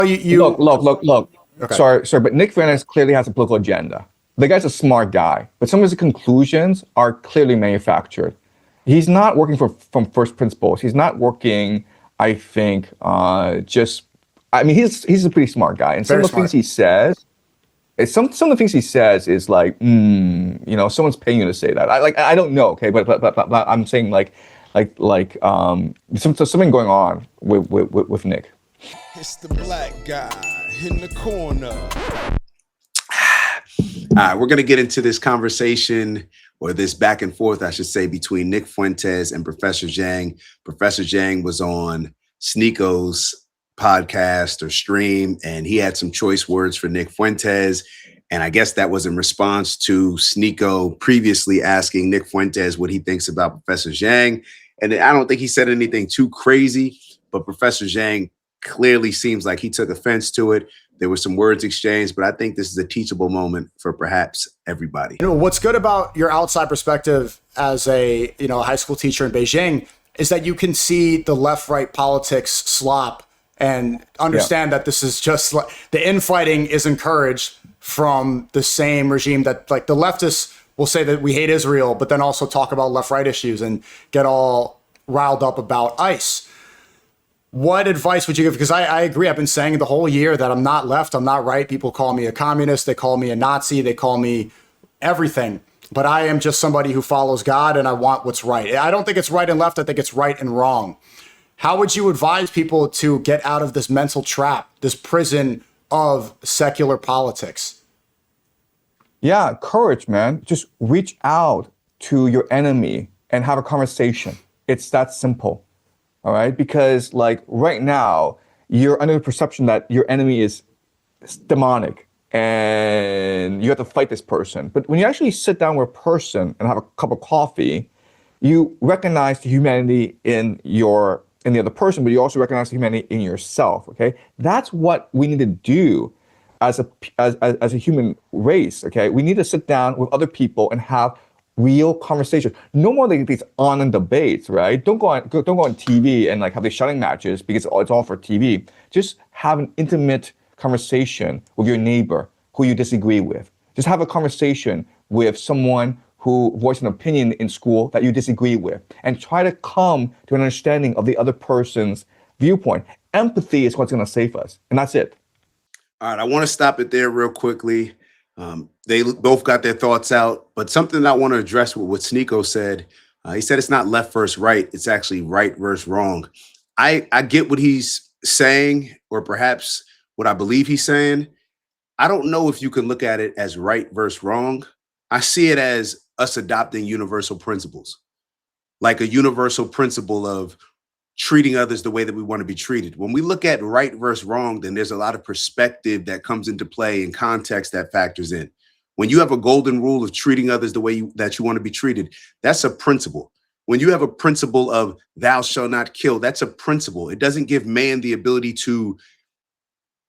Look. Okay. Sorry, but Nick Fuentes clearly has a political agenda. The guy's a smart guy, but some of his conclusions are clearly manufactured. He's not working from first principles. He's not working, I think, he's a pretty smart guy. And some of the things he says, some of the things he says is like, someone's paying you to say that. I don't know, okay, but I'm saying something going on with Nick. It's the black guy in the corner. All right, we're going to get into this conversation, or this back and forth, I should say, between Nick Fuentes and Professor Zhang. Professor Zhang was on Sneako's podcast or stream, and he had some choice words for Nick Fuentes. And I guess that was in response to Sneako previously asking Nick Fuentes what he thinks about Professor Zhang. And I don't think he said anything too crazy, but Professor Zhang clearly seems like he took offense to it. There were some words exchanged, but I think this is a teachable moment for perhaps everybody. What's good about your outside perspective as a high school teacher in Beijing is that you can see the left-right politics slop and understand that this is just like the infighting is encouraged from the same regime that, like, the leftists will say that we hate Israel, but then also talk about left-right issues and get all riled up about ICE. What advice would you give? Because I agree. I've been saying the whole year that I'm not left, I'm not right. People call me a communist. They call me a Nazi. They call me everything. But I am just somebody who follows God, and I want what's right. I don't think it's right and left. I think it's right and wrong. How would you advise people to get out of this mental trap, this prison of secular politics? Yeah, courage, man. Just reach out to your enemy and have a conversation. It's that simple. All right, because like right now, you're under the perception that your enemy is demonic and you have to fight this person. But when you actually sit down with a person and have a cup of coffee, you recognize the humanity in the other person, but you also recognize the humanity in yourself. Okay, that's what we need to do as a human race. Okay, we need to sit down with other people and have real conversation. No more like these online debates, right? Don't go on TV and like have these shouting matches because it's all for TV. Just have an intimate conversation with your neighbor who you disagree with. Just have a conversation with someone who voiced an opinion in school that you disagree with, and try to come to an understanding of the other person's viewpoint. Empathy is what's going to save us, and that's it. All right, I want to stop it there real quickly. They both got their thoughts out, but something I want to address with what Sneako said. He said it's not left versus right. It's actually right versus wrong. I get what he's saying, or perhaps what I believe he's saying. I don't know if you can look at it as right versus wrong. I see it as us adopting universal principles, like a universal principle of treating others the way that we want to be treated. When we look at right versus wrong, then there's a lot of perspective that comes into play and context that factors in. When you have a golden rule of treating others the way that you want to be treated, that's a principle. When you have a principle of thou shalt not kill, that's a principle. It doesn't give man the ability to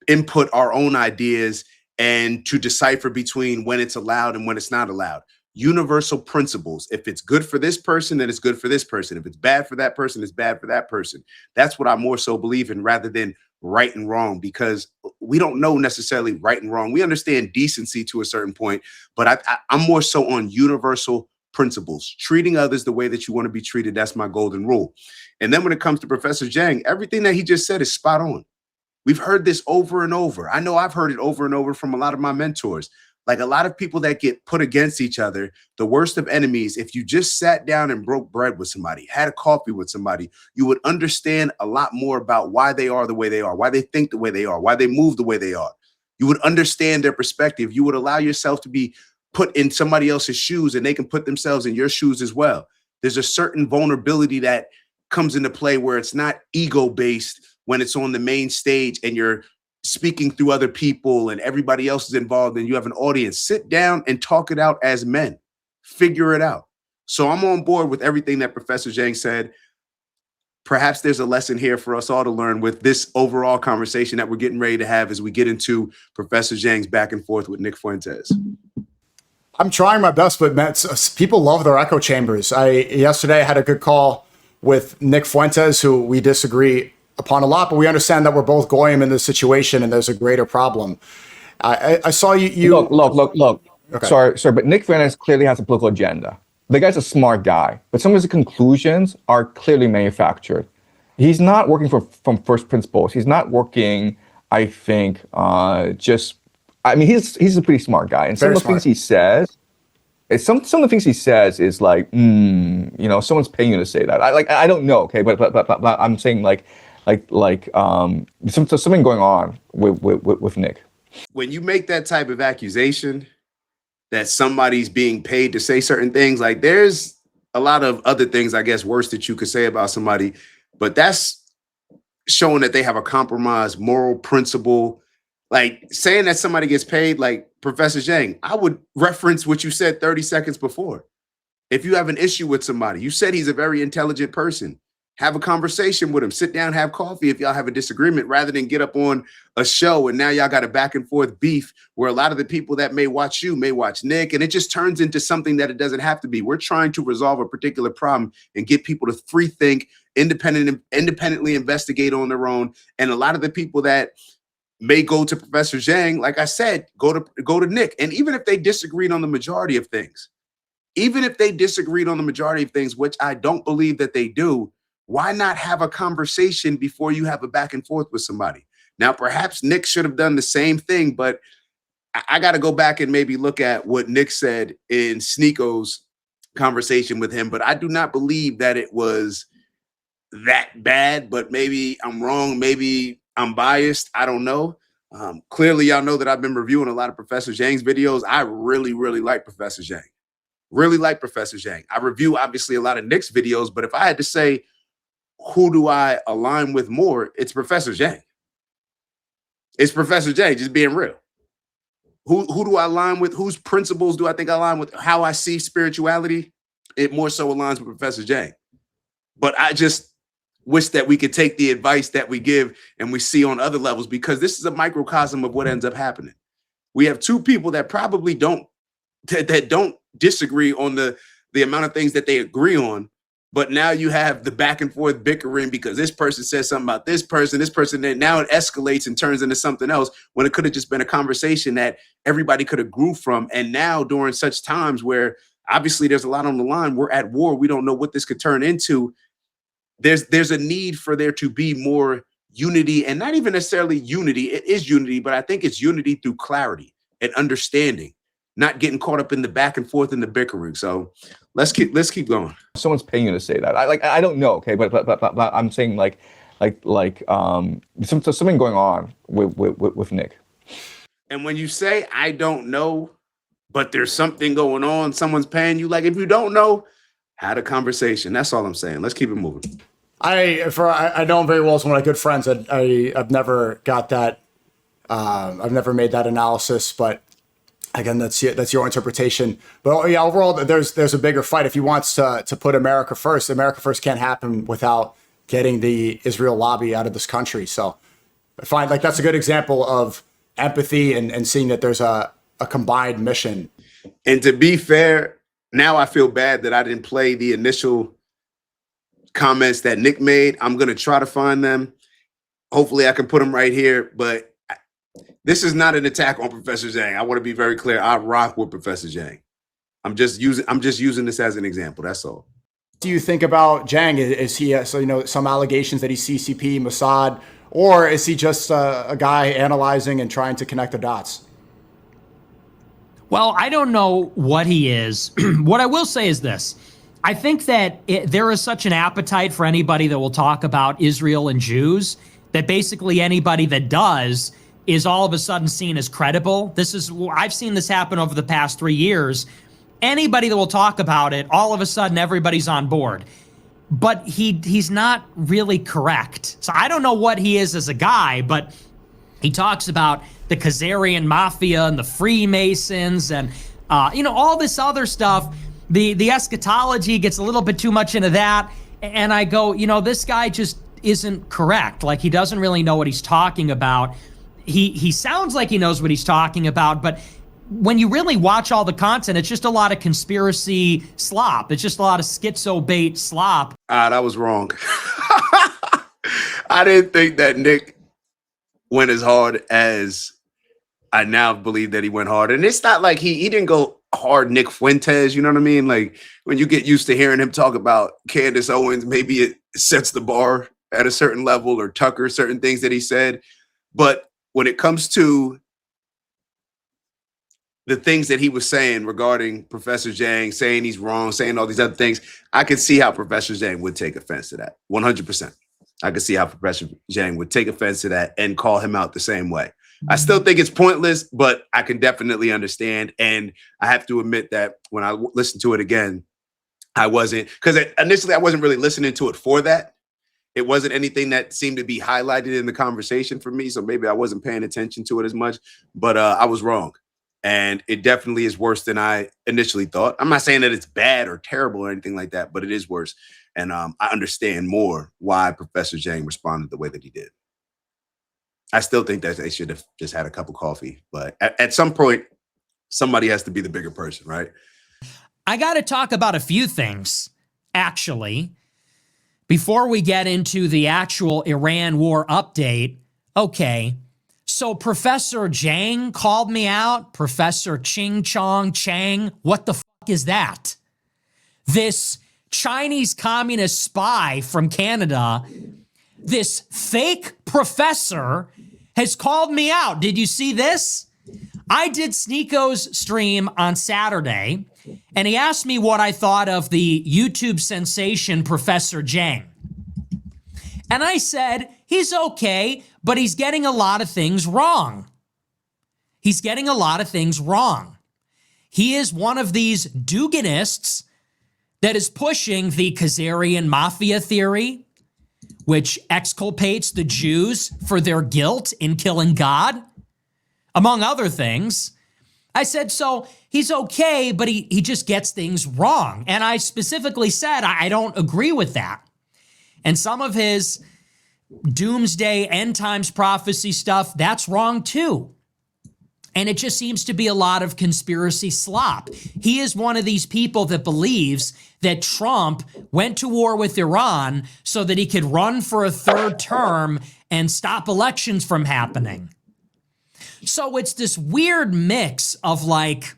input our own ideas and to decipher between when it's allowed and when it's not allowed. Universal principles. If it's good for this person, then it's good for this person. If it's bad for that person, it's bad for that person. That's what I more so believe in, rather than right and wrong, because we don't know necessarily right and wrong. We understand decency to a certain point, but I'm more so on universal principles, treating others the way that you want to be treated. That's my golden rule. And then when it comes to Professor Zhang, everything that he just said is spot on. We've heard this over and over. I know I've heard it over and over from a lot of my mentors. Like a lot of people that get put against each other, the worst of enemies, if you just sat down and broke bread with somebody, had a coffee with somebody, you would understand a lot more about why they are the way they are, why they think the way they are, why they move the way they are. You would understand their perspective. You would allow yourself to be put in somebody else's shoes, and they can put themselves in your shoes as well. There's a certain vulnerability that comes into play where it's not ego-based when it's on the main stage and you're speaking through other people and everybody else is involved and you have an audience. Sit down and talk it out as men. Figure it out. So I'm on board with everything that Professor Zhang said. Perhaps there's a lesson here for us all to learn with this overall conversation that we're getting ready to have as we get into Professor Zhang's back and forth with Nick Fuentes. I'm trying my best, but man, people love their echo chambers. Yesterday I had a good call with Nick Fuentes, who we disagree upon a lot, but we understand that we're both goyim in this situation and there's a greater problem. I saw you. Look. Okay. Sorry, but Nick Fuentes clearly has a political agenda. The guy's a smart guy, but some of his conclusions are clearly manufactured. He's not working from first principles. He's not working, I think, he's a pretty smart guy. And some of the things he says, some of the things he says is like, someone's paying you to say that. I don't know, okay, but I'm saying something going on with Nick. When you make that type of accusation that somebody's being paid to say certain things, like there's a lot of other things, I guess, worse that you could say about somebody, but that's showing that they have a compromised moral principle. Like saying that somebody gets paid, like Professor Zhang, I would reference what you said 30 seconds before. If you have an issue with somebody, you said he's a very intelligent person. Have a conversation with him. Sit down, have coffee if y'all have a disagreement, rather than get up on a show and now y'all got a back and forth beef where a lot of the people that may watch you may watch Nick, and it just turns into something that it doesn't have to be. We're trying to resolve a particular problem and get people to free think, independently investigate on their own. And a lot of the people that may go to Professor Zhang, like I said, go to Nick. And even if they disagreed on the majority of things, which I don't believe that they do, why not have a conversation before you have a back and forth with somebody? Now, perhaps Nick should have done the same thing, but I got to go back and maybe look at what Nick said in Sneako's conversation with him. But I do not believe that it was that bad, but maybe I'm wrong. Maybe I'm biased. I don't know. Clearly, y'all know that I've been reviewing a lot of Professor Zhang's videos. I really, really like Professor Zhang. I review, obviously, a lot of Nick's videos, but if I had to say, who do I align with more? It's Professor Zhang. Just being real. Who do I align with? Whose principles do I think I align with? How I see spirituality, it more so aligns with Professor Zhang. But I just wish that we could take the advice that we give and we see on other levels, because this is a microcosm of what ends up happening. We have two people that probably don't disagree on the amount of things that they agree on. But now you have the back and forth bickering because this person says something about this person, and now it escalates and turns into something else when it could have just been a conversation that everybody could have grew from. And now during such times where obviously there's a lot on the line, we're at war, we don't know what this could turn into. There's a need for there to be more unity, and not even necessarily unity. It is unity, but I think it's unity through clarity and understanding, not getting caught up in the back and forth and the bickering. So let's keep going. Someone's Paying you to say that. I don't know, okay, but I'm saying something going on with Nick. And when you say I don't know, but there's something going on, someone's paying you. Like if you don't know, had a conversation. That's all I'm saying. Let's keep it moving. I know him very well as one of my good friends. I've never got that. I've never made that analysis, but again, that's your interpretation. But yeah, overall, there's a bigger fight. If he wants to put America first can't happen without getting the Israel lobby out of this country. So I find like that's a good example of empathy and seeing that there's a combined mission. And to be fair, now I feel bad that I didn't play the initial comments that Nick made. I'm going to try to find them. Hopefully I can put them right here, but this is not an attack on Professor Zhang. I want to be very clear. I rock with Professor Zhang. I'm just using this as an example. That's all. Do you think about Zhang? Is he some allegations that he's CCP, Mossad, or is he just a guy analyzing and trying to connect the dots? Well, I don't know what he is. What I will say is this. I think that there is such an appetite for anybody that will talk about Israel and Jews that basically anybody that does is all of a sudden seen as credible. I've seen this happen over the past 3 years. Anybody that will talk about it, all of a sudden everybody's on board. But he's not really correct. So I don't know what he is as a guy, but he talks about the Khazarian mafia and the Freemasons and all this other stuff. The eschatology gets a little bit too much into that. And I go, this guy just isn't correct. Like he doesn't really know what he's talking about. He sounds like he knows what he's talking about, but when you really watch all the content, it's just a lot of conspiracy slop. It's just a lot of schizo bait slop. That was wrong. I didn't think that Nick went as hard as I now believe that he went hard. And it's not like he didn't go hard Nick Fuentes, you know what I mean? Like when you get used to hearing him talk about Candace Owens, maybe it sets the bar at a certain level, or Tucker, certain things that he said. But when it comes to the things that he was saying regarding Professor Zhang, saying he's wrong, saying all these other things, I could see how Professor Zhang would take offense to that. 100%. I could see how Professor Zhang would take offense to that and call him out the same way. I still think it's pointless, but I can definitely understand. And I have to admit that when I listened to it again, I wasn't, because initially I wasn't really listening to it for that. It wasn't anything that seemed to be highlighted in the conversation for me. So maybe I wasn't paying attention to it as much, but I was wrong. And it definitely is worse than I initially thought. I'm not saying that it's bad or terrible or anything like that, but it is worse. And I understand more why Professor Zhang responded the way that he did. I still think that they should have just had a cup of coffee. But at some point, somebody has to be the bigger person, right? I got to talk about a few things, actually, before we get into the actual Iran war update. Okay, so Professor Zhang called me out. Professor Chang, what the fuck is that? This Chinese communist spy from Canada, this fake professor, has called me out. Did you see this? I did Sneako's stream on Saturday, and he asked me what I thought of the YouTube sensation Professor Zhang. And I said, he's okay, but he's getting a lot of things wrong. He's getting a lot of things wrong. He is one of these Duganists that is pushing the Khazarian mafia theory, which exculpates the Jews for their guilt in killing God, among other things. I said, so he's okay, but he just gets things wrong. And I specifically said, I don't agree with that. And some of his doomsday end times prophecy stuff, that's wrong too. And it just seems to be a lot of conspiracy slop. He is one of these people that believes that Trump went to war with Iran so that he could run for a third term and stop elections from happening. So it's this weird mix of like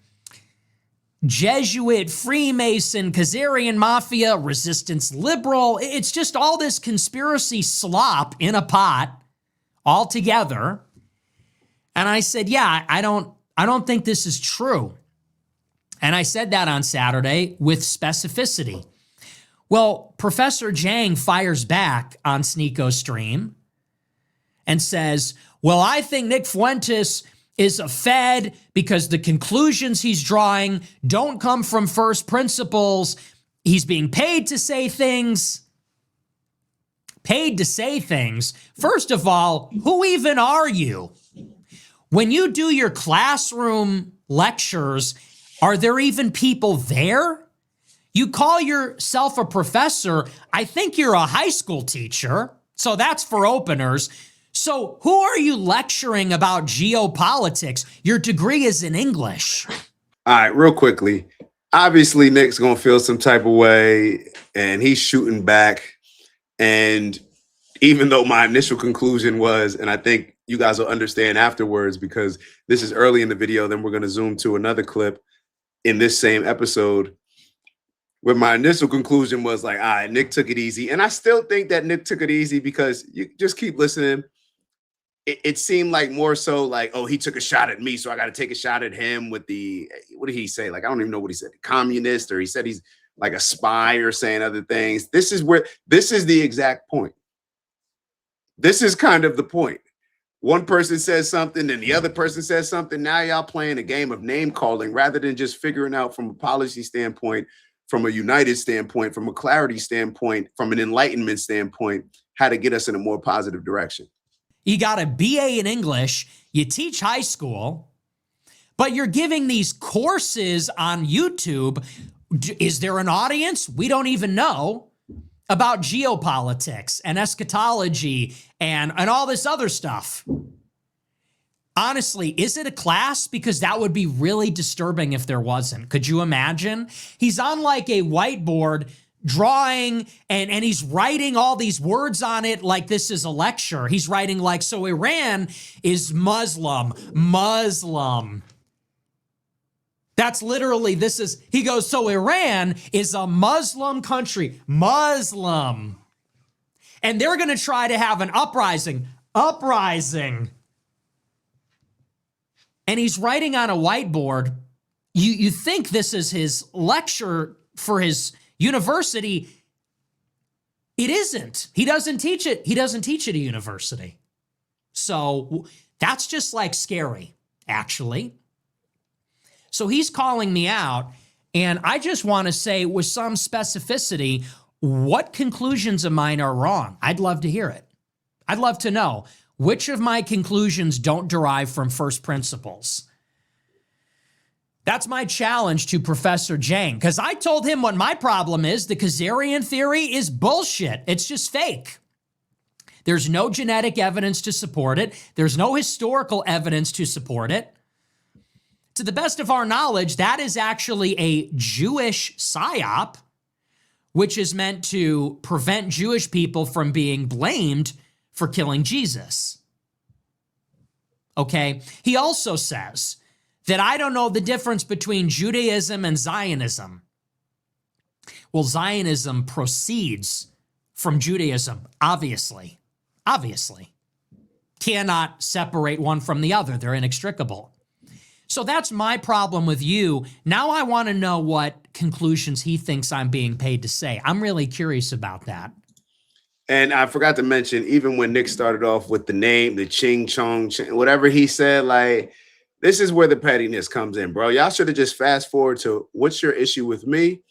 Jesuit, Freemason, Khazarian mafia, resistance liberal. It's just all this conspiracy slop in a pot all together. And I said, yeah, I don't think this is true. And I said that on Saturday with specificity. Well, Professor Zhang fires back on Sneako's stream and says, well, I think Nick Fuentes is a Fed because the conclusions he's drawing don't come from first principles. He's being paid to say things. Paid to say things. First of all, who even are you? When you do your classroom lectures, are there even people there? You call yourself a professor. I think you're a high school teacher. So that's for openers. So who are you lecturing about geopolitics? Your degree is in English. All right, real quickly. Obviously, Nick's going to feel some type of way, and he's shooting back. And even though my initial conclusion was, and I think you guys will understand afterwards because this is early in the video, then we're going to zoom to another clip in this same episode where my initial conclusion was like, all right, Nick took it easy. And I still think that Nick took it easy because you just keep listening. It seemed like more so like, oh, he took a shot at me, so I got to take a shot at him with the, what did he say? Like, I don't even know what he said, communist, or he said he's like a spy or saying other things. This is the exact point. This is kind of the point. One person says something and the other person says something. Now y'all playing a game of name calling rather than just figuring out from a policy standpoint, from a united standpoint, from a clarity standpoint, from an enlightenment standpoint, how to get us in a more positive direction. You got a BA in English, you teach high school, but you're giving these courses on YouTube. Is there an audience? We don't even know about geopolitics and eschatology and all this other stuff. Honestly, is it a class? Because that would be really disturbing if there wasn't. Could you imagine? He's on like a whiteboard drawing and he's writing all these words on it like this is a lecture. He's writing like, so Iran is Muslim. That's literally, he goes, so Iran is a Muslim country. Muslim. And they're going to try to have an uprising. And he's writing on a whiteboard. You think this is his lecture for his university. It isn't. He doesn't teach it. He doesn't teach at a university. So that's just like scary, actually. So he's calling me out, and I just want to say with some specificity what conclusions of mine are wrong. I'd love to hear it. I'd love to know which of my conclusions don't derive from first principles. That's my challenge to Professor Zhang, because I told him what my problem is. The Khazarian theory is bullshit. It's just fake. There's no genetic evidence to support it. There's no historical evidence to support it. To the best of our knowledge, that is actually a Jewish psyop, which is meant to prevent Jewish people from being blamed for killing Jesus. Okay? He also says that I don't know the difference between Judaism and Zionism. Well, Zionism proceeds from Judaism, obviously. Obviously. Cannot separate one from the other. They're inextricable. So that's my problem with you. Now I want to know what conclusions he thinks I'm being paid to say. I'm really curious about that. And I forgot to mention, even when Nick started off with the name, the Ching Chong, whatever he said, like, this is where the pettiness comes in, bro. Y'all should have just fast forward to what's your issue with me?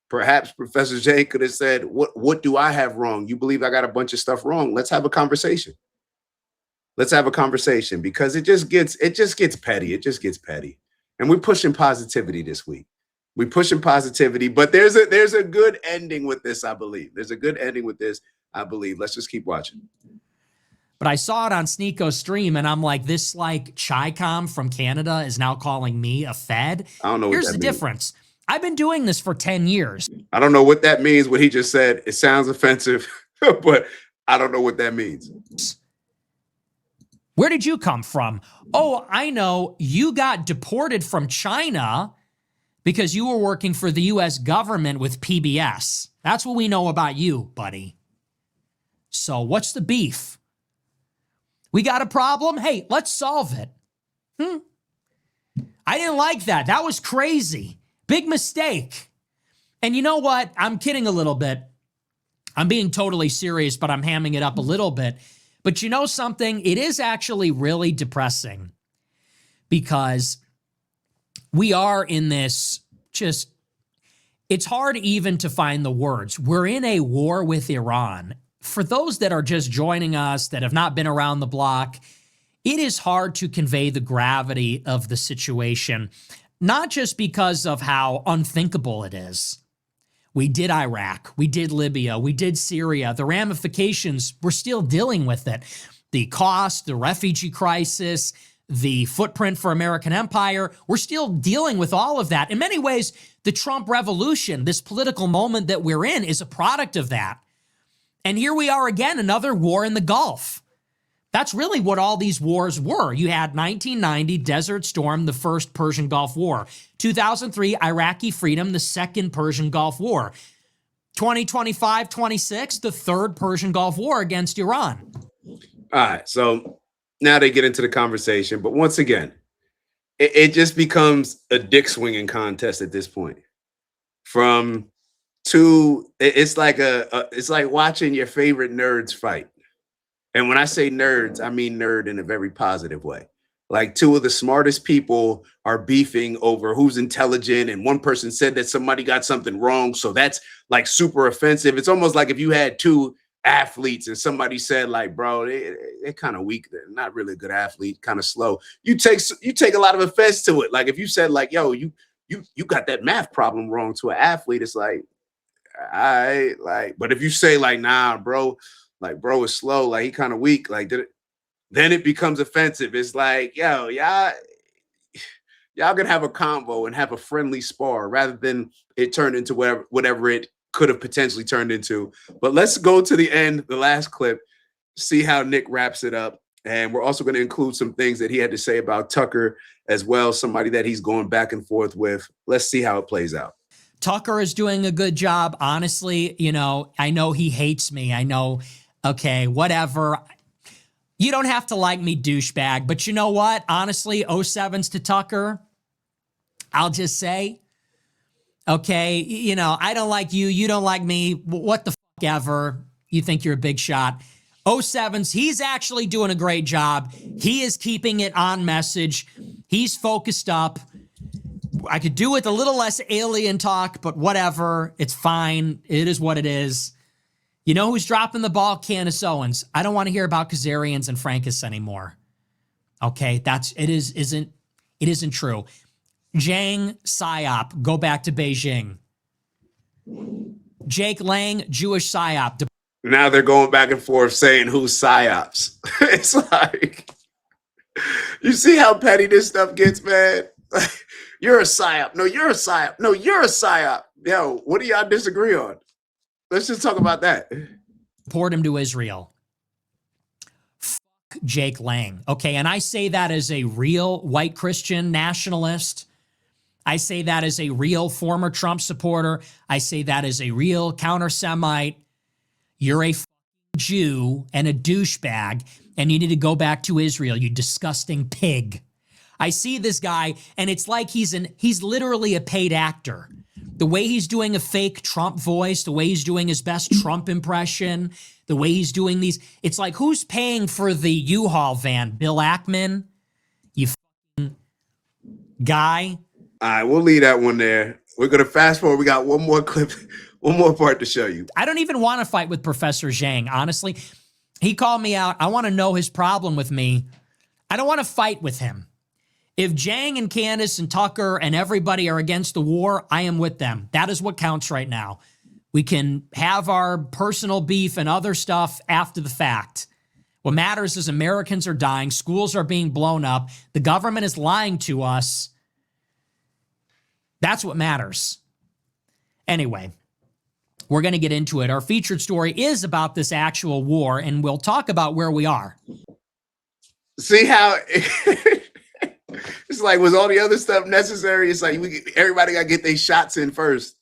Perhaps Professor Zhang could have said, what do I have wrong? You believe I got a bunch of stuff wrong. Let's have a conversation. Let's have a conversation, because it just gets petty. It just gets petty. And we're pushing positivity this week. We're pushing positivity, but there's a good ending with this, I believe. There's a good ending with this, I believe. Let's just keep watching. But I saw it on Sneako's stream, and I'm like, this like Chi-Com from Canada is now calling me a Fed. I don't know. Here's the difference. I've been doing this for 10 years. I don't know what that means, what he just said. It sounds offensive, but I don't know what that means. Where did you come from? Oh, I know. You got deported from China because you were working for the U.S. government with PBS. That's what we know about you, buddy. So what's the beef? We got a problem? Hey, let's solve it. I didn't like that. That was crazy. Big mistake. And you know what? I'm kidding a little bit. I'm being totally serious, but I'm hamming it up a little bit. But you know something? It is actually really depressing, because we are in this just, it's hard even to find the words. We're in a war with Iran. For those that are just joining us, that have not been around the block, it is hard to convey the gravity of the situation, not just because of how unthinkable it is. We did Iraq, we did Libya, we did Syria. The ramifications, we're still dealing with it. The cost, the refugee crisis, the footprint for American empire, we're still dealing with all of that. In many ways, the Trump revolution, this political moment that we're in, is a product of that. And here we are again, another war in the Gulf. That's really what all these wars were. You had 1990, Desert Storm, the first Persian Gulf War. 2003, Iraqi freedom, the second Persian Gulf War. 2025-26, the third Persian Gulf War against Iran. All right, so now they get into the conversation. But once again, it just becomes a dick swinging contest at this point. It's like watching your favorite nerds fight. And when I say nerds, I mean nerd in a very positive way. Like, two of the smartest people are beefing over who's intelligent, and one person said that somebody got something wrong, so that's like super offensive. It's almost like if you had two athletes and somebody said, like, bro, they're kind of weak, they're not really a good athlete, kind of slow. You take a lot of offense to it. Like, if you said, like, yo, you got that math problem wrong to an athlete, it's like, but if you say, like, nah, bro, like, bro is slow, like, he kind of weak, like, then it becomes offensive. It's like, yo, y'all gonna have a convo and have a friendly spar, rather than it turn into whatever it could have potentially turned into. But let's go to the end, the last clip, see how Nick wraps it up. And we're also going to include some things that he had to say about Tucker as well, somebody that he's going back and forth with. Let's see how it plays out. Tucker is doing a good job. Honestly, you know, I know he hates me. I know, okay, whatever. You don't have to like me, douchebag. But you know what? Honestly, 07s to Tucker, I'll just say, okay, you know, I don't like you. You don't like me. What the fuck ever. You think you're a big shot. 07s, he's actually doing a great job. He is keeping it on message. He's focused up. I could do with a little less alien talk, but whatever. It's fine. It is what it is. You know who's dropping the ball? Candace Owens. I don't want to hear about Kazarians and Frankus anymore. Okay, it isn't true. Zhang, PSYOP, go back to Beijing. Jake Lang, Jewish PSYOP. Now they're going back and forth saying who's psyops. It's like, you see how petty this stuff gets, man? You're a psyop. No, you're a psyop. No, you're a psyop. Yo, what do y'all disagree on? Let's just talk about that. Poured him to Israel. Fuck Jake Lang. Okay, and I say that as a real white Christian nationalist. I say that as a real former Trump supporter. I say that as a real counter-Semite. You're a Jew and a douchebag, and you need to go back to Israel, you disgusting pig. I see this guy, and it's like he's literally a paid actor. The way he's doing a fake Trump voice, the way he's doing his best Trump impression, the way he's doing these, it's like, who's paying for the U-Haul van? Bill Ackman? You guy? All right, we'll leave that one there. We're going to fast forward. We got one more clip, one more part to show you. I don't even want to fight with Professor Zhang, honestly. He called me out. I want to know his problem with me. I don't want to fight with him. If Zhang and Candace and Tucker and everybody are against the war, I am with them. That is what counts right now. We can have our personal beef and other stuff after the fact. What matters is Americans are dying. Schools are being blown up. The government is lying to us. That's what matters. Anyway, we're going to get into it. Our featured story is about this actual war, and we'll talk about where we are. See how it's like, was all the other stuff necessary? It's like everybody got to get their shots in first.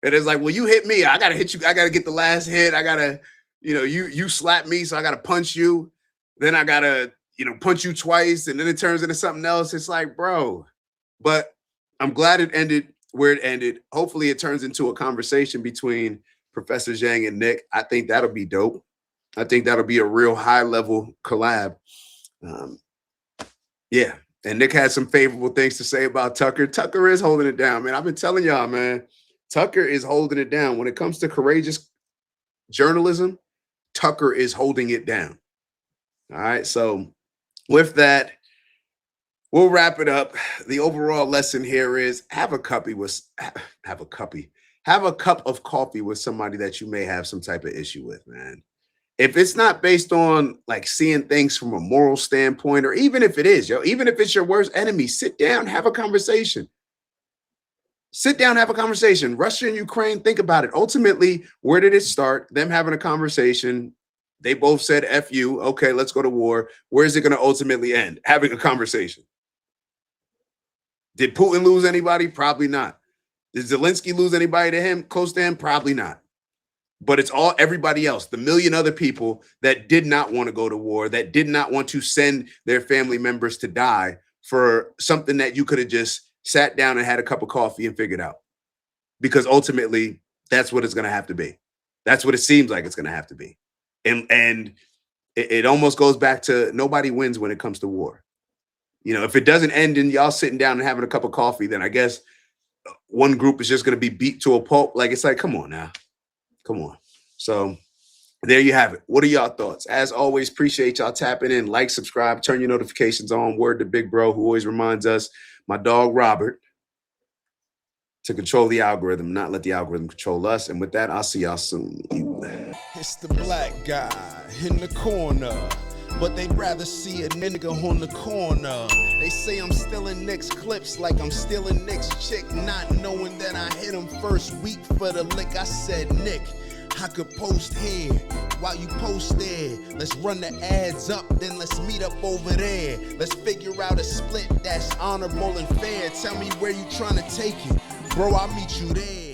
And it's like, well, you hit me. I got to hit you. I got to get the last hit. I got to, you slap me. So I got to punch you. Then I got to, punch you twice. And then it turns into something else. It's like, bro, but I'm glad it ended where it ended. Hopefully it turns into a conversation between Professor Zhang and Nick. I think that'll be dope. I think that'll be a real high level collab. Yeah. And Nick had some favorable things to say about Tucker. Tucker is holding it down, man. I've been telling y'all, man, Tucker is holding it down. When it comes to courageous journalism, Tucker is holding it down. All right. So with that, we'll wrap it up. The overall lesson here is have a cup of coffee with somebody that you may have some type of issue with, man. If it's not based on like seeing things from a moral standpoint, or even if it is, even if it's your worst enemy, sit down, have a conversation. Sit down, have a conversation. Russia and Ukraine, think about it. Ultimately, where did it start? Them having a conversation. They both said, F you. Okay, let's go to war. Where is it going to ultimately end? Having a conversation. Did Putin lose anybody? Probably not. Did Zelensky lose anybody to him, close to him? Probably not. But it's all everybody else, the million other people that did not want to go to war, that did not want to send their family members to die for something that you could have just sat down and had a cup of coffee and figured out. Because ultimately, that's what it's going to have to be. That's what it seems like it's going to have to be. And it almost goes back to nobody wins when it comes to war. If it doesn't end in y'all sitting down and having a cup of coffee, then I guess one group is just going to be beat to a pulp. Like, it's like, come on now. Come on. So there you have it. What are y'all thoughts? As always, appreciate y'all tapping in. Like, subscribe, turn your notifications on. Word to Big Bro, who always reminds us, my dog Robert, to control the algorithm, not let the algorithm control us. And with that, I'll see y'all soon. It's the black guy in the corner. but they'd rather see a nigga on the corner. They say I'm stealing Nick's clips like I'm stealing Nick's chick, not knowing that I hit him first week for the lick. I said, Nick, I could post here while you post there. Let's run the ads up, then let's meet up over there. Let's figure out a split that's honorable and fair. Tell me where you trying to take it, bro, I'll meet you there.